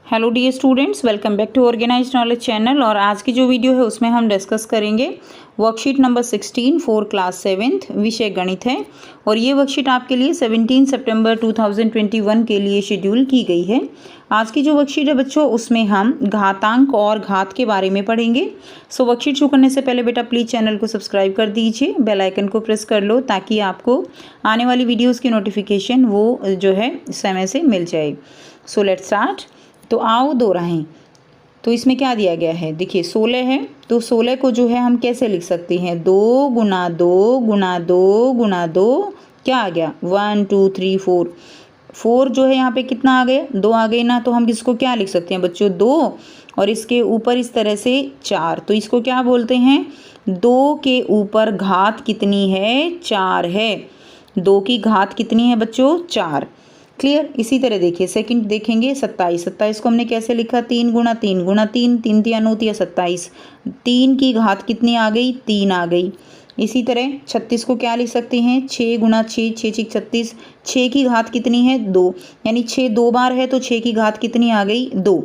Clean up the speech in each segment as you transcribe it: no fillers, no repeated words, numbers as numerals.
Hello dear students, welcome back to organized knowledge channel. और आज की जो वीडियो है उसमें हम डिस्कस करेंगे worksheet number 16 for class 7th, विषय गणित है। और ये वर्कशीट आपके लिए 17 सितंबर 2021 के लिए शेड्यूल की गई है। आज की जो वर्कशीट है बच्चों, उसमें हम घातांक और घात के बारे में पढ़ेंगे। सो वर्कशीट शुरू करने से पहले बेटा प्लीज़ चैनल को सब्सक्राइब कर दीजिए, बेल आइकन को प्रेस कर लो ताकि आपको आने वाली वीडियोज़ की नोटिफिकेशन वो जो है समय से मिल जाए। So let's start. तो आओ दोहराएं। तो इसमें क्या दिया गया है, देखिए 16 है, तो 16 को जो है हम कैसे लिख सकते हैं, 2 गुना 2 गुना 2 गुना 2, क्या आ गया 1 2 3 4। 4 जो है यहाँ पे कितना आ गया, 2 आ गए ना, तो हम इसको क्या लिख सकते हैं बच्चों, 2 और इसके ऊपर इस तरह से 4। तो इसको क्या बोलते हैं, 2 के ऊपर घात कितनी है, 4 है। 2 की घात कितनी है बच्चों, 4। क्लियर। इसी तरह देखिए सेकंड देखेंगे 27। 27 को हमने कैसे लिखा, 3 गुना 3 गुना 3, 3 तिया 9 तिया 27। 3 की घात कितनी आ गई, 3 आ गई। इसी तरह 36 को क्या लिख सकते हैं, 6 गुना 6, 6 6 36। 6 की घात कितनी है, 2, यानी 6 2 बार है तो 6 की घात कितनी आ गई, 2।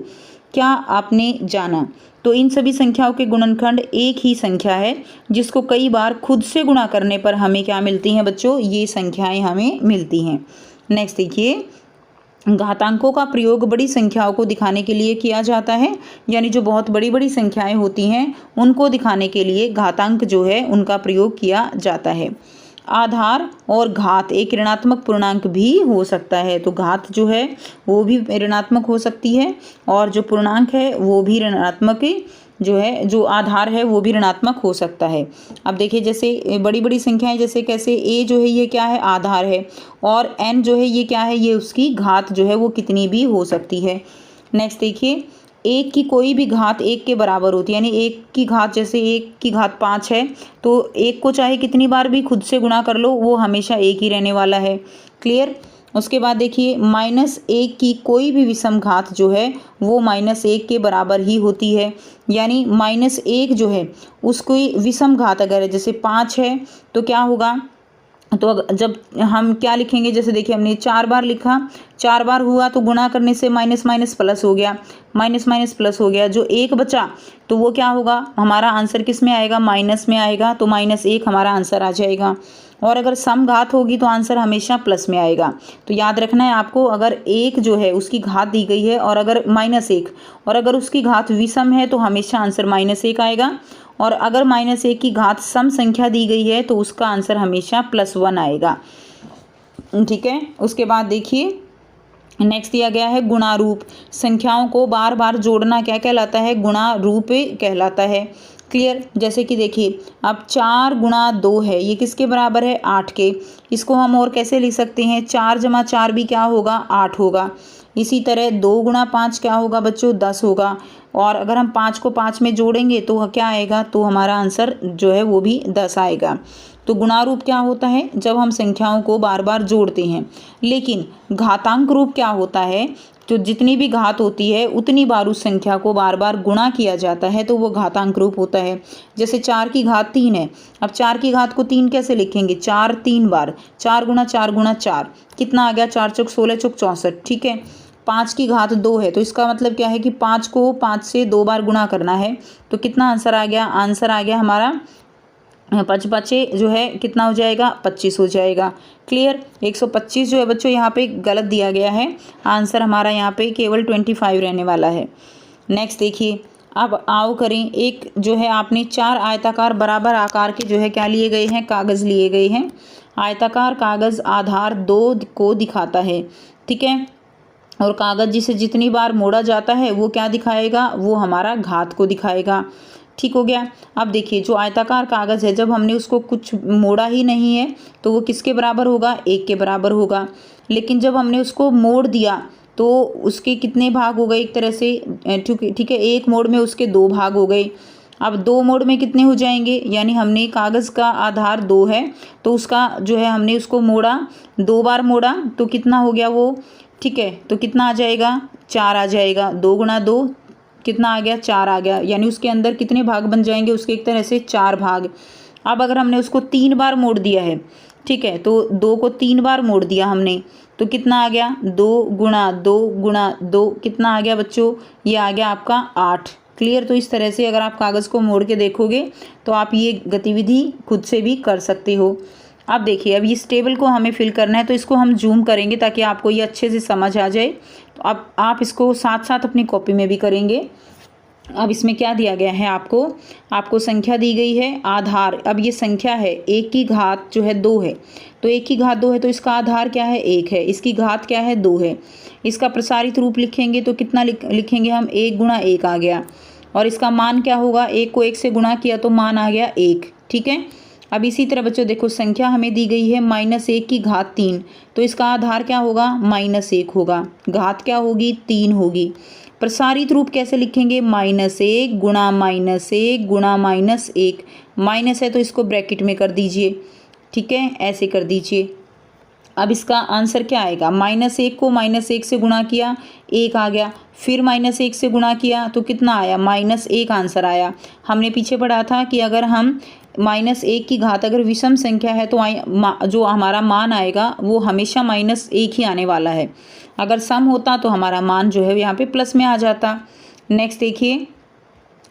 क्या आपने जाना। तो इन सभी संख्याओं के गुणनखंड एक ही संख्या है जिसको कई बार खुद से गुणा करने पर हमें क्या मिलती हैं बच्चों, ये संख्याएं हमें मिलती हैं। नेक्स्ट देखिए, घातांकों का प्रयोग बड़ी संख्याओं को दिखाने के लिए किया जाता है, यानी जो बहुत बड़ी बड़ी संख्याएं होती हैं उनको दिखाने के लिए घातांक जो है उनका प्रयोग किया जाता है। आधार और घात एक ऋणात्मक पूर्णांक भी हो सकता है, तो घात जो है वो भी ऋणात्मक हो सकती है और जो पूर्णांक है वो भी ऋणात्मक जो है, जो आधार है वो भी ऋणात्मक हो सकता है। अब देखिए जैसे बड़ी बड़ी संख्याएं, जैसे कैसे a जो है ये क्या है, आधार है, और n जो है ये क्या है, ये उसकी घात जो है वो कितनी भी हो सकती है। नेक्स्ट देखिए, एक की कोई भी घात एक के बराबर होती है, यानी एक की घात, जैसे एक की घात 5 है तो एक को चाहे कितनी बार भी खुद से गुणा कर लो वो हमेशा एक ही रहने वाला है। क्लियर। उसके बाद देखिए -1 की कोई भी विषम घात जो है वो -1 के बराबर ही होती है, यानी -1 जो है उसकी विषम घात अगर जैसे 5 है तो क्या होगा, तो जब हम क्या लिखेंगे, जैसे देखिए हमने 4 बार लिखा, 4 बार हुआ तो गुणा करने से माइनस माइनस प्लस हो गया, माइनस माइनस प्लस हो गया, जो एक बचा तो वो क्या होगा, हमारा आंसर किस में आएगा, माइनस में आएगा, तो -1 हमारा आंसर आ जाएगा। और अगर सम घात होगी तो आंसर हमेशा प्लस में आएगा। तो याद रखना है आपको, अगर एक जो है उसकी घात दी गई है और अगर -1 और अगर उसकी घात विषम है तो हमेशा आंसर -1 आएगा, और अगर -1 की घात सम संख्या दी गई है तो उसका आंसर हमेशा +1 आएगा। ठीक है। उसके बाद देखिए नेक्स्ट दिया गया है गुणारूप। संख्याओं को बार बार जोड़ना क्या कहलाता है, गुणारूप कहलाता है। क्लियर। जैसे कि देखिए अब 4 गुणा 2 है, ये किसके बराबर है, 8 के। इसको हम और कैसे लिख सकते हैं, 4 जमा 4 भी क्या होगा, 8 होगा। इसी तरह 2 गुणा 5 क्या होगा बच्चों, 10 होगा। और अगर हम 5 को 5 में जोड़ेंगे तो क्या आएगा, तो हमारा आंसर जो है वो भी 10 आएगा। तो गुणारूप क्या होता है, जब हम संख्याओं को बार बार जोड़ते हैं। लेकिन घातांक रूप क्या होता है, तो जितनी भी घात होती है उतनी बार उस संख्या को बार बार गुणा किया जाता है, तो वो घातांक रूप होता है। जैसे 4 की घात 3 है, अब 4 की घात को 3 कैसे लिखेंगे, 4 3 बार, 4 गुणा 4 गुणा 4, कितना आ गया, 4 चौक 16 चौक 64। ठीक है। 5 की घात 2 है, तो इसका मतलब क्या है कि 5 को 5 से 2 बार गुणा करना है, तो कितना आंसर आ गया, आंसर आ गया हमारा 5 5 जो है कितना हो जाएगा, 25 हो जाएगा। क्लियर। 125 जो है बच्चों यहाँ पे गलत दिया गया है, आंसर हमारा यहाँ पे केवल 25 रहने वाला है। नेक्स्ट देखिए, अब आओ करें, एक जो है आपने 4 आयताकार बराबर आकार के जो है क्या लिए गए हैं, कागज़ लिए गए हैं। आयताकार कागज़ आधार 2 को दिखाता है। ठीक है। और कागज़ जिसे जितनी बार मोड़ा जाता है वो क्या दिखाएगा, वो हमारा घात को दिखाएगा। ठीक हो गया। अब देखिए जो आयताकार कागज़ है, जब हमने उसको कुछ मोड़ा ही नहीं है तो वो किसके बराबर होगा, 1 के बराबर होगा। लेकिन जब हमने उसको मोड़ दिया तो उसके कितने भाग हो गए, एक तरह से ठीक है, एक मोड़ में उसके 2 भाग हो गए। अब 2 मोड़ में कितने हो जाएंगे, यानी हमने कागज़ का आधार 2 है तो उसका जो है हमने उसको मोड़ा, 2 बार मोड़ा तो कितना हो गया वो, ठीक है, तो कितना आ जाएगा, 4 आ जाएगा। 2 गुणा 2 कितना आ गया, 4 आ गया, यानी उसके अंदर कितने भाग बन जाएंगे, उसके एक तरह से 4 भाग। अब अगर हमने उसको 3 बार मोड़ दिया है, ठीक है, तो 2 को 3 बार मोड़ दिया हमने, तो कितना आ गया 2 गुणा 2 गुणा 2 कितना आ गया बच्चों, ये आ गया आपका 8। क्लियर। तो इस तरह से अगर आप कागज़ को मोड़ के देखोगे तो आप ये गतिविधि खुद से भी कर सकते हो। अब देखिए, अब इस टेबल को हमें फिल करना है, तो इसको हम जूम करेंगे ताकि आपको ये अच्छे से समझ आ जाए। तो अब आप इसको साथ साथ अपनी कॉपी में भी करेंगे। अब इसमें क्या दिया गया है, आपको संख्या दी गई है, आधार। अब ये संख्या है, 1 की घात जो है 2 है, तो 1 की घात 2 है तो इसका आधार क्या है 1 है, इसकी घात क्या है 2 है। इसका प्रसारित रूप लिखेंगे तो कितना लिखेंगे हम, 1 गुणा 1 आ गया। और इसका मान क्या होगा, 1 को 1 से गुणा किया तो मान आ गया 1। ठीक है। अब इसी तरह बच्चों देखो, संख्या हमें दी गई है -1 की घात 3, तो इसका आधार क्या होगा -1 होगा, घात क्या होगी 3 होगी। प्रसारित रूप कैसे लिखेंगे, -1 गुणा -1 गुणा -1, माइनस है तो इसको ब्रैकेट में कर दीजिए। ठीक है, ऐसे कर दीजिए। अब इसका आंसर क्या आएगा, -1 को -1 से गुणा किया 1 आ गया, फिर -1 से गुणा किया तो कितना आया -1 आंसर आया। हमने पीछे पढ़ा था कि अगर हम -1 की घात अगर विषम संख्या है तो जो हमारा मान आएगा वो हमेशा -1 ही आने वाला है। अगर सम होता तो हमारा मान जो है यहाँ पे प्लस में आ जाता। नेक्स्ट देखिए,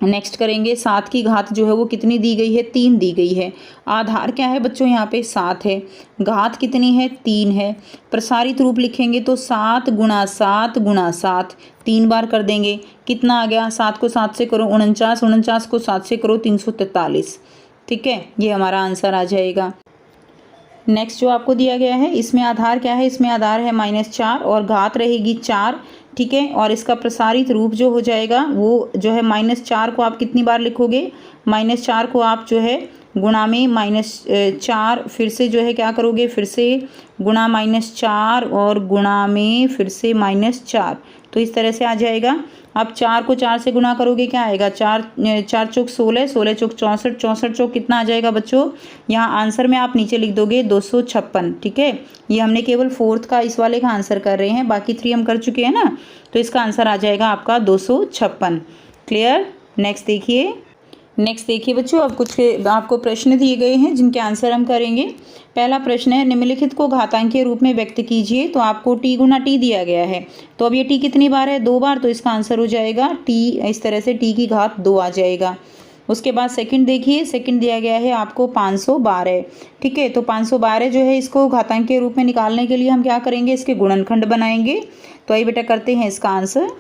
नेक्स्ट करेंगे, 7 की घात जो है वो कितनी दी गई है, 3 दी गई है। आधार क्या है बच्चों, यहाँ पे 7 है, घात कितनी है 3 है। प्रसारित रूप लिखेंगे तो 7 गुणा 7 गुणा 7, 3 बार कर देंगे, कितना आ गया, 7 को 7 से करो 49, 49 को 7 से करो 343। ठीक है, ये हमारा आंसर आ जाएगा। नेक्स्ट जो आपको दिया गया है, इसमें आधार क्या है, इसमें आधार है -4 और घात रहेगी 4। ठीक है, और इसका प्रसारित रूप जो हो जाएगा वो जो है -4 को आप कितनी बार लिखोगे, -4 को आप जो है गुणा में -4 फिर से जो है क्या करोगे, फिर से गुणा -4 और गुणा में फिर से -4, तो इस तरह से आ जाएगा। अब 4 को 4 से गुणा करोगे क्या आएगा, 4 चौक 16, 16 चौक 64, 64 चौक कितना आ जाएगा बच्चों, यहाँ आंसर में आप नीचे लिख दोगे 256। ठीक है, ये हमने केवल 4th का इस वाले का आंसर कर रहे हैं, बाकी 3 हम कर चुके हैं ना, तो इसका आंसर आ जाएगा आपका 256। क्लियर। नेक्स्ट देखिए बच्चों, अब कुछ आपको प्रश्न दिए गए हैं जिनके आंसर हम करेंगे। पहला प्रश्न है, निम्नलिखित को घातांकीय रूप में व्यक्त कीजिए। तो आपको t गुना t दिया गया है, तो अब ये t कितनी बार है, 2 बार, तो इसका आंसर हो जाएगा t, इस तरह से t की घात 2 आ जाएगा। उसके बाद सेकंड देखिए, सेकंड दिया गया है आपको 512। ठीक है, तो 512 जो है इसको घातांकीय रूप में निकालने के लिए हम क्या करेंगे, इसके गुणनखंड बनाएंगे। तो आइए बेटा करते हैं इसका आंसर।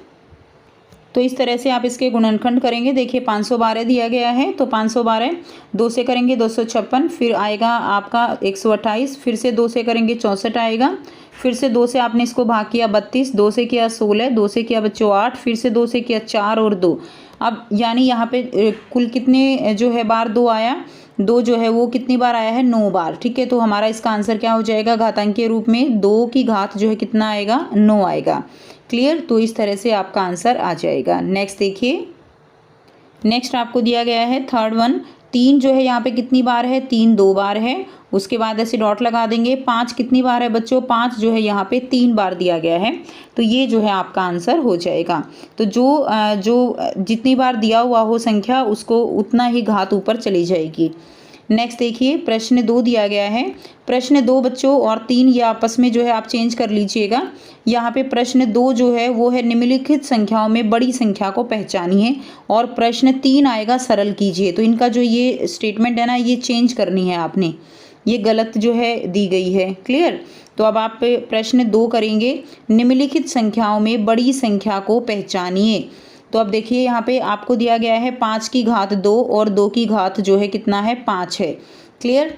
तो इस तरह से आप इसके गुणनखंड करेंगे। देखिए 512 दिया गया है, तो 512 2 से करेंगे 256, फिर आएगा आपका 128, फिर से 2 से करेंगे 64 आएगा, फिर से 2 से आपने इसको भाग किया 32, 2 से किया 16, 2 से किया बच्चों 8, फिर से 2 से किया 4 और 2। अब यानी यहाँ पे कुल कितने जो है बार 2 आया, 2 जो है वो कितनी बार आया है, 9 बार। ठीक है, तो हमारा इसका आंसर क्या हो जाएगा, घातांकीय रूप में 2 की घात जो है कितना आएगा, 9 आएगा। क्लियर। तो इस तरह से आपका आंसर आ जाएगा। नेक्स्ट देखिए, नेक्स्ट आपको दिया गया है थर्ड वन, 3 जो है यहाँ पे कितनी बार है, 3 2 बार है। उसके बाद ऐसे डॉट लगा देंगे। 5 कितनी बार है बच्चों, 5 जो है यहाँ पे 3 बार दिया गया है, तो ये जो है आपका आंसर हो जाएगा। तो जो जितनी बार दिया हुआ हो संख्या उसको उतना ही घात ऊपर चली जाएगी। नेक्स्ट देखिए, प्रश्न 2 दिया गया है। प्रश्न 2 बच्चों और 3 ये आपस में जो है आप चेंज कर लीजिएगा। यहाँ पे प्रश्न 2 जो है वो है निम्नलिखित संख्याओं में बड़ी संख्या को पहचानिए, और प्रश्न 3 आएगा सरल कीजिए। तो इनका जो ये स्टेटमेंट है ना, ये चेंज करनी है आपने, ये गलत जो है दी गई है। क्लियर। तो अब आप प्रश्न 2 करेंगे, निम्नलिखित संख्याओं में बड़ी संख्या को पहचानिए। तो अब देखिए यहाँ पे आपको दिया गया है 5 की घात 2 और 2 की घात जो है कितना है, 5 है। क्लियर।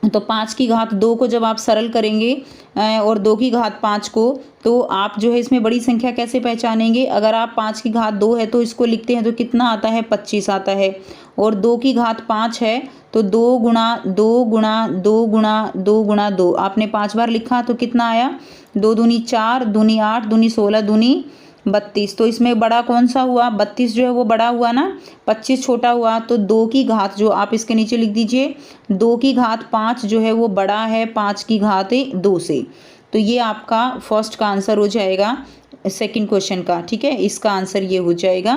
तो 5 की घात 2 को जब आप सरल करेंगे और 2 की घात 5 को, तो आप जो है इसमें बड़ी संख्या कैसे पहचानेंगे। अगर आप 5 की घात 2 है तो इसको लिखते हैं तो कितना आता है, 25 आता है। और 2 की घात 5 है तो 2 गुणा 2 गुणा 2 गुणा 2 गुणा 2 आपने 5 बार लिखा तो कितना आया, 2 दूनी 4, दूनी 8, दूनी 16, दूनी 32। तो इसमें बड़ा कौन सा हुआ, 32 जो है वो बड़ा हुआ ना, 25 छोटा हुआ। तो 2 की घात जो आप इसके नीचे लिख दीजिए, 2 की घात 5 जो है वो बड़ा है 5 की घात 2 से। तो ये आपका फर्स्ट का आंसर हो जाएगा सेकंड क्वेश्चन का। ठीक है, इसका आंसर ये हो जाएगा।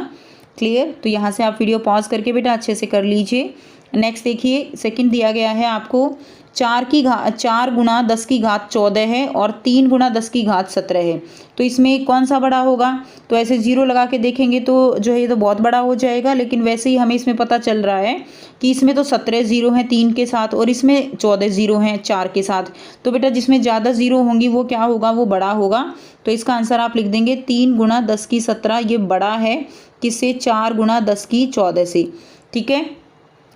क्लियर। तो यहाँ से आप वीडियो पॉज करके बेटा अच्छे से कर लीजिए। नेक्स्ट देखिए सेकंड दिया गया है आपको 4 गुणा 10 की घात 14 है और 3 गुणा 10 की घात 17 है। तो इसमें कौन सा बड़ा होगा? तो ऐसे जीरो लगा के देखेंगे तो जो है ये तो बहुत बड़ा हो जाएगा, लेकिन वैसे ही हमें इसमें पता चल रहा है कि इसमें तो 17 जीरो हैं 3 के साथ और इसमें 14 जीरो हैं 4 के साथ। तो बेटा जिसमें ज़्यादा जीरो होंगी वो क्या होगा? वो बड़ा होगा। तो इसका आंसर आप लिख देंगे 3 गुणा 10 की 17, ये बड़ा है किससे? 4 गुणा 10 की 14 से। ठीक है,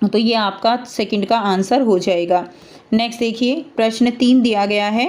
तो ये आपका सेकंड का आंसर हो जाएगा। नेक्स्ट देखिए प्रश्न 3 दिया गया है,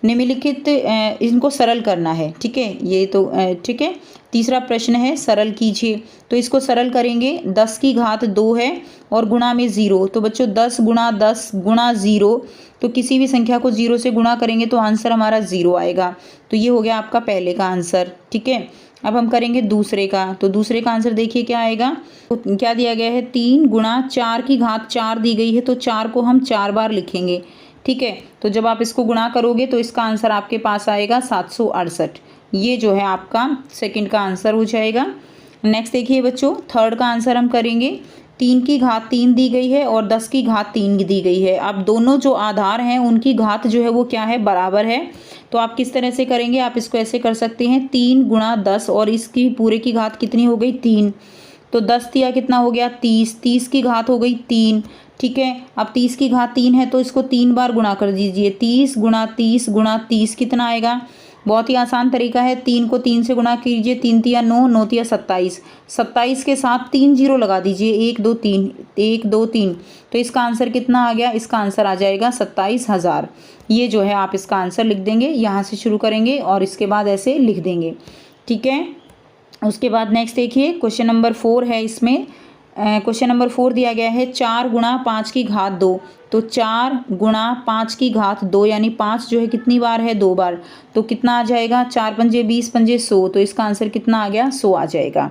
निम्नलिखित इनको सरल करना है। ठीक है, ये तो ठीक है। तीसरा प्रश्न है सरल कीजिए, तो इसको सरल करेंगे 10 की घात 2 है और गुणा में 0। तो बच्चों 10 गुणा 10 गुणा 0, तो किसी भी संख्या को 0 से गुणा करेंगे तो आंसर हमारा 0 आएगा। तो ये हो गया आपका पहले का आंसर। ठीक है, अब हम करेंगे दूसरे का। तो दूसरे का आंसर देखिए क्या आएगा। तो क्या दिया गया है? 3 गुणा 4 की घात 4 दी गई है, तो 4 को हम 4 बार लिखेंगे। ठीक है, तो जब आप इसको गुणा करोगे तो इसका आंसर आपके पास आएगा 768। ये जो है आपका सेकंड का आंसर हो जाएगा। नेक्स्ट देखिए बच्चों थर्ड का आंसर हम करेंगे। 3 की घात 3 दी गई है और 10 की घात 3 दी गई है। अब दोनों जो आधार हैं उनकी घात जो है वो क्या है? बराबर है। तो आप किस तरह से करेंगे? आप इसको ऐसे कर सकते हैं 3 गुणा 10 और इसकी पूरे की घात कितनी हो गई? 3। तो 10 दिया कितना हो गया? 30। 30 की घात हो गई 3। ठीक है, अब 30 की घात 3 है तो इसको 3 बार गुणा कर दीजिए। 30 गुणा 30 गुणा 30 कितना आएगा? बहुत ही आसान तरीका है, 3 को 3 से गुणा कीजिए। 3 तिया 9, 9 तिया 27। 27 के साथ 3 जीरो लगा दीजिए, 1 2 3 1 2 3। तो इसका आंसर कितना आ गया? इसका आंसर आ जाएगा 27,000। ये जो है आप इसका आंसर लिख देंगे। यहाँ से शुरू करेंगे और इसके बाद ऐसे लिख देंगे। ठीक है, उसके बाद नेक्स्ट देखिए क्वेश्चन नंबर 4 है। इसमें क्वेश्चन नंबर 4 दिया गया है 4 गुणा 5 की घात 2। तो 4 गुणा 5 की घात 2 यानी 5 जो है कितनी बार है? 2 बार। तो कितना आ जाएगा? 4 पंजे 20 पंजे 100। तो इसका आंसर कितना आ गया? 100 आ जाएगा।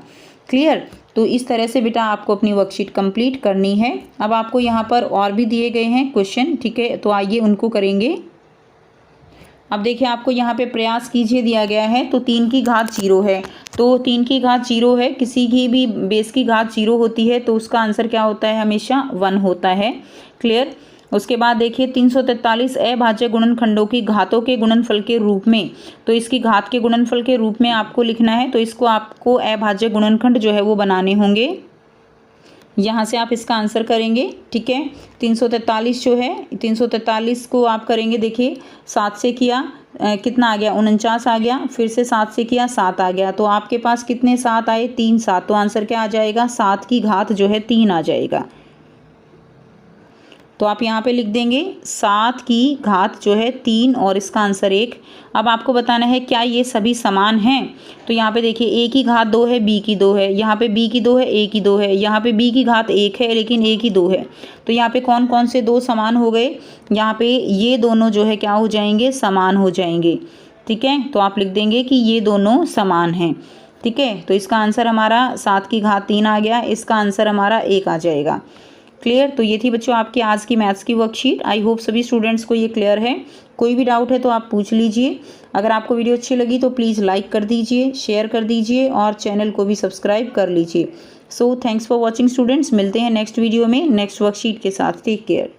क्लियर? तो इस तरह से बेटा आपको अपनी वर्कशीट कंप्लीट करनी है। अब आपको यहाँ पर और भी दिए गए हैं क्वेश्चन। ठीक है, तो आइए उनको करेंगे। अब देखिए आपको यहाँ पे प्रयास कीजिए दिया गया है। तो 3 की घात 0 है, तो 3 की घात 0 है, किसी की भी बेस की घात 0 होती है तो उसका आंसर क्या होता है? हमेशा 1 होता है। क्लियर? उसके बाद देखिए 343 अभाज्य गुणनखंडों की घातों के गुणनफल के रूप में। तो इसकी घात के गुणनफल के रूप में आपको लिखना है, तो इसको आपको अभाज्य गुणनखंड जो है वो बनाने होंगे। यहाँ से आप इसका आंसर करेंगे। ठीक है, 343 जो है 343 को आप करेंगे। देखिए 7 से किया कितना आ गया? 49 आ गया। फिर से 7 से किया 7 आ गया। तो आपके पास कितने 7 आए? 3 7। तो आंसर क्या आ जाएगा? 7 की घात जो है 3 आ जाएगा। तो आप यहाँ पे लिख देंगे 7 की घात जो है 3 और इसका आंसर 1। अब आपको बताना है क्या ये सभी समान हैं। तो यहाँ पे देखिए a की घात 2 है, b की 2 है, यहाँ पे b की 2 है, a की 2 है, यहाँ पे b की घात 1 है लेकिन a की 2 है। तो यहाँ पे कौन कौन से 2 समान हो गए? यहाँ पे ये दोनों जो है क्या हो जाएंगे? समान हो जाएंगे। ठीक है, तो आप लिख देंगे कि ये दोनों समान हैं। ठीक है, तो इसका आंसर हमारा 7 की घात 3 आ गया। इसका आंसर हमारा 1 आ जाएगा। क्लियर? तो ये थी बच्चों आपकी आज की मैथ्स की वर्कशीट। आई होप सभी स्टूडेंट्स को ये क्लियर है। कोई भी डाउट है तो आप पूछ लीजिए। अगर आपको वीडियो अच्छी लगी तो प्लीज़ लाइक कर दीजिए, शेयर कर दीजिए और चैनल को भी सब्सक्राइब कर लीजिए। So thanks for watching students. मिलते हैं नेक्स्ट वीडियो में नेक्स्ट वर्कशीट के साथ। Take care.